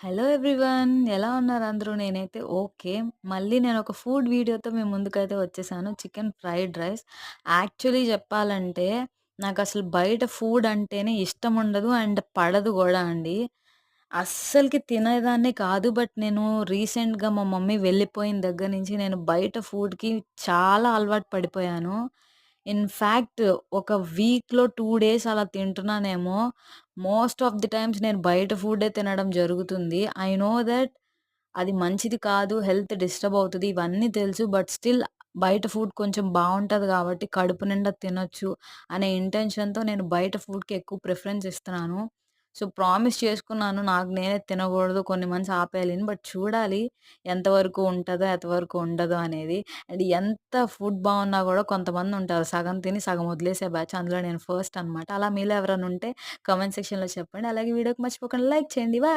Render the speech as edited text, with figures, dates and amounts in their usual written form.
Hello everyone. ఎలా ఉన్నారు అందరూ? నేనైతే ఓకే. మళ్ళీ నేనొక ఫుడ్ వీడియోతో మీ ముందుకైతే వచ్చేసాను. Chicken fried rice. యాక్చువల్లీ చెప్పాలంటే నాకసలు బయట ఫుడ్ అంటేనే ఇష్టముండదు అండ్ పడదు గూడా అండి. అస్సలకి తినేదాన్నే కాదు. బట్ నేను రీసెంట్‌గా మా మమ్మీ వెళ్ళిపోయిన దగ్గర నుంచి నేను బయట ఫుడ్‌కి చాలా అలవాటు పడిపోయాను. ఇన్‌ఫాక్ట్ ఒక వీక్‌లో 2 డేస్ అలా తింటున్నానేమో. మోస్ట్ ఆఫ్ ది టైమ్స్ నేను బయట ఫుడ్డే తినడం జరుగుతుంది. ఐ నో థట్ అది మంచిది కాదు. హెల్త్ డిస్టర్బ్ అవుతది. ఇవన్నీ తెలుసు. బట్ స్టిల్ బయట ఫుడ్ కొంచెం బావుంటది గాబట్టి కడుపు నిండా తినొచ్చు అనే ఇంటెన్షన్‌తో నేను బయట ఫుడ్‌కి ఎక్కువ ప్రిఫరెన్స్ ఇస్తున్నాను. సో, ప్రామిస్ చేసుకున్నాను. నాకు నేనే తినగూడదు. కొన్ని మంత్స్ ఆపేయాలి అని. బట్ చూడాలి ఎంతవరకు ఉంటదో, ఎంతవరకు ఉండదో అనేది. అండ్ ఎంత ఫుడ్ బావున్నా గూడా కొంతమందుంటారు. సగం తిని సగం వదిలేసే బ్యాచ్. అందులో నేను ఫస్ట్ అనమాట. అలా మీలో ఎవరైనా ఉంటే కామెంట్ సెక్షన్‌లో చెప్పండి. అలాగే వీడియోకి మర్చిపోకుండా లైక్ చేయండి. బాయ్.